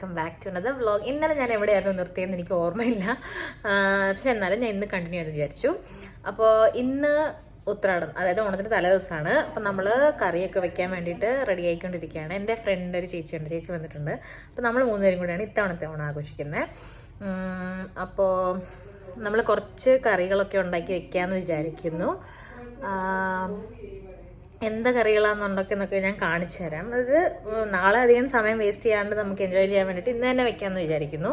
Welcome back to another vlog. ഇന്നലെ ഞാൻ എവിടെയായിരുന്നു നിർത്തിയെന്ന് എനിക്ക് ഓർമ്മയില്ല, പക്ഷെ എന്നാലും ഞാൻ ഇന്ന് കണ്ടിന്യൂ ചെയ്ത് വിചാരിച്ചു. അപ്പോൾ ഇന്ന് ഉത്രാടം, അതായത് ഓണത്തിൻ്റെ തലേദിവസമാണ്. അപ്പം നമ്മൾ കറിയൊക്കെ വെക്കാൻ വേണ്ടിയിട്ട് റെഡി ആയിക്കൊണ്ടിരിക്കുകയാണ്. എൻ്റെ ഫ്രണ്ട് ഒരു ചേച്ചിയുണ്ട്, ചേച്ചി വന്നിട്ടുണ്ട്. അപ്പോൾ നമ്മൾ മൂന്നുപേരും കൂടിയാണ് ഇത്തവണത്തെ ഓണം ആഘോഷിക്കുന്നത്. അപ്പോൾ നമ്മൾ കുറച്ച് കറികളൊക്കെ ഉണ്ടാക്കി വെക്കാമെന്ന് വിചാരിക്കുന്നു. എന്താ കറികളാണെന്നുണ്ടൊക്കെ ഞാൻ കാണിച്ചു തരാം. അത് നാളെ അധികം സമയം വേസ്റ്റ് ചെയ്യാണ്ട് നമുക്ക് എൻജോയ് ചെയ്യാൻ വേണ്ടിയിട്ട് ഇന്ന് തന്നെ വെക്കാമെന്ന് വിചാരിക്കുന്നു.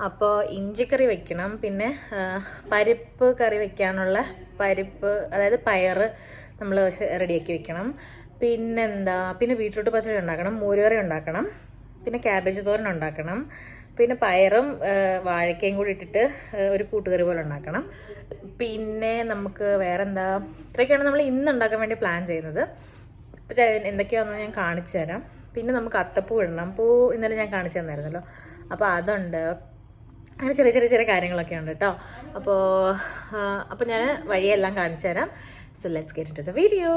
അപ്പോൾ ഇഞ്ചിക്കറി വെക്കണം, പിന്നെ പരിപ്പ് കറി വെക്കാനുള്ള പരിപ്പ്, അതായത് പയറ് നമ്മൾ റെഡിയാക്കി വെക്കണം. പിന്നെ ബീട്രൂട്ട് പച്ചടി ഉണ്ടാക്കണം, മോരുകറി ഉണ്ടാക്കണം, പിന്നെ ക്യാബേജ് തോരൻ ഉണ്ടാക്കണം, പിന്നെ പയറും വാഴക്കയും കൂടി ഇട്ടിട്ട് ഒരു കൂട്ടുകറി പോലെ ഉണ്ടാക്കണം. പിന്നെ നമുക്ക് വേറെന്താ, ഇത്രയൊക്കെയാണ് നമ്മൾ ഇന്ന് ഉണ്ടാക്കാൻ വേണ്ടി പ്ലാൻ ചെയ്യുന്നത്. അപ്പോൾ എന്തൊക്കെയാണെന്ന് ഞാൻ കാണിച്ചു തരാം. പിന്നെ നമുക്ക് അത്തപ്പൂ ഇടണം, പൂ ഇന്നലെ ഞാൻ കാണിച്ചു തന്നായിരുന്നല്ലോ, അപ്പോൾ അതുണ്ട്. അങ്ങനെ ചെറിയ കാര്യങ്ങളൊക്കെ ഉണ്ട് കേട്ടോ. അപ്പോൾ ഞാൻ വഴിയെല്ലാം കാണിച്ചു തരാം. So let's get into the video.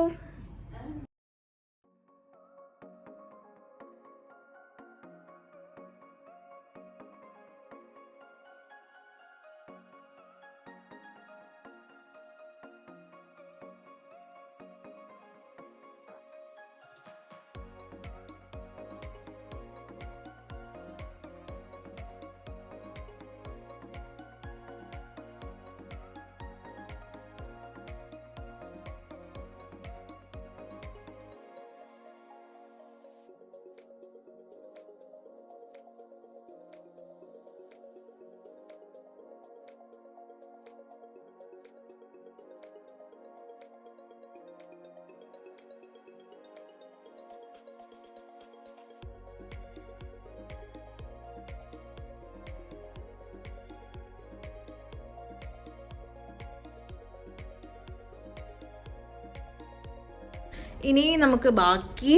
ഇനി നമുക്ക് ബാക്കി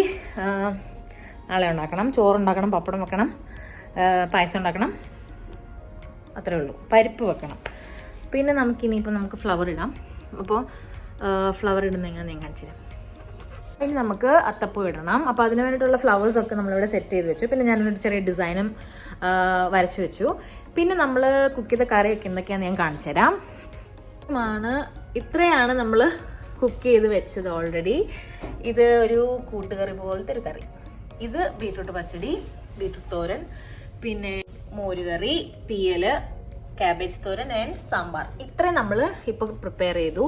നാളെ ഉണ്ടാക്കണം. ചോറുണ്ടാക്കണം, പപ്പടം വെക്കണം, പായസം ഉണ്ടാക്കണം, അത്രേ ഉള്ളൂ. പരിപ്പ് വെക്കണം. പിന്നെ നമുക്ക് ഫ്ലവർ ഇടാം. അപ്പോൾ ഫ്ലവർ ഇടുന്ന എങ്ങനെ ഞാൻ കാണിച്ചു തരാം. ഇനി നമുക്ക് അത്തപ്പൂ ഇടണം. അപ്പോൾ അതിന് വേണ്ടിയിട്ടുള്ള ഫ്ലവേഴ്സൊക്കെ നമ്മളിവിടെ സെറ്റ് ചെയ്ത് വെച്ചു. പിന്നെ ഞാനൊരു ചെറിയ ഡിസൈനും വരച്ച് വെച്ചു. പിന്നെ നമ്മൾ കുക്ക് ചെയ്ത കറിയൊക്കെ എന്തൊക്കെയാണെന്ന് ഞാൻ കാണിച്ചു തരാം. ഇത്രയാണ് നമ്മൾ കുക്ക് ചെയ്ത് വെച്ചത് ഓൾറെഡി. ഇത് ഒരു കൂട്ടുകറി പോലത്തെ ഒരു കറി. ഇത് ബീട്രൂട്ട് പച്ചടി, ബീട്രൂട്ട് തോരൻ, പിന്നെ മോരുകറി, തീയല്, ക്യാബേജ് തോരൻ ആൻഡ് സാമ്പാർ. ഇത്രയും നമ്മൾ ഇപ്പോൾ പ്രിപ്പയർ ചെയ്തു.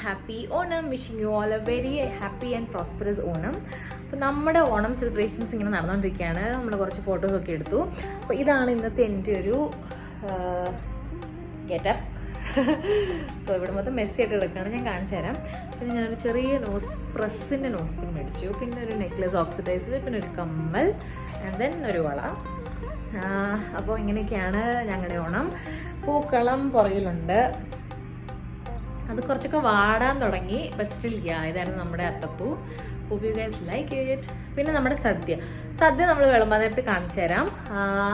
Happy Onam. Wishing you all a very happy and prosperous Onam. അപ്പോൾ നമ്മുടെ ഓണം സെലിബ്രേഷൻസ് ഇങ്ങനെ നടന്നുകൊണ്ടിരിക്കുകയാണ്. നമ്മൾ കുറച്ച് ഫോട്ടോസൊക്കെ എടുത്തു. അപ്പോൾ ഇതാണ് ഇന്നത്തെ എൻ്റെ ഒരു ഗെറ്റപ്പ്. സോ ഇവിടെ മൊത്തം മെസ്സി ആയിട്ട് എടുക്കുകയാണ്, ഞാൻ കാണിച്ചു തരാം. പിന്നെ ഞാനൊരു ചെറിയ പ്രസ്സിൻ്റെ നോസ് പിൻ മേടിച്ചു, പിന്നെ ഒരു നെക്ലസ് ഓക്സിഡൈസ്ഡ്, പിന്നെ ഒരു കമ്മൽ, ആൻഡ് ദെൻ ഒരു വള. അപ്പോൾ ഇങ്ങനെയൊക്കെയാണ് ഞങ്ങളുടെ ഓണം. പൂക്കളം പുറകിലുണ്ട്, അത് കുറച്ചൊക്കെ വാടാൻ തുടങ്ങി. ബട്ട് സ്റ്റിൽ ഇതായിരുന്നു നമ്മുടെ അത്തപ്പൂ. Hope you guys like it. പിന്നെ നമ്മുടെ സദ്യ നമ്മൾ വിളമ്പാൻ നേരത്ത് കാണിച്ചു തരാം.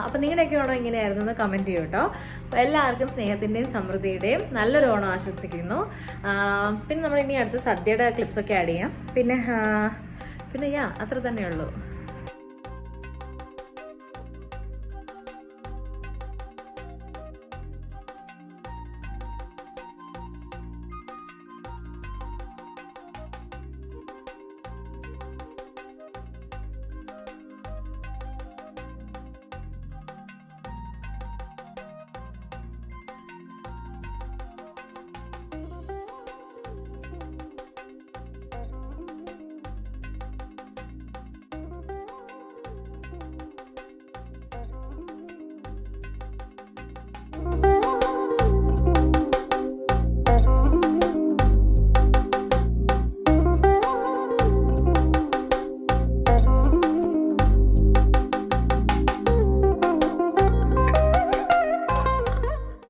അപ്പം നിങ്ങളുടെയൊക്കെ ഓണം ഇങ്ങനെയായിരുന്നു എന്ന് കമൻറ്റ് ചെയ്യൂ കേട്ടോ. അപ്പോൾ എല്ലാവർക്കും സ്നേഹത്തിൻ്റെയും സമൃദ്ധിയുടെയും നല്ലൊരു ഓണം ആശംസിക്കുന്നു. പിന്നെ നമ്മൾ ഇനി അടുത്ത് സദ്യയുടെ ക്ലിപ്സൊക്കെ ആഡ് ചെയ്യാം. പിന്നെ അത്ര തന്നെയുള്ളൂ.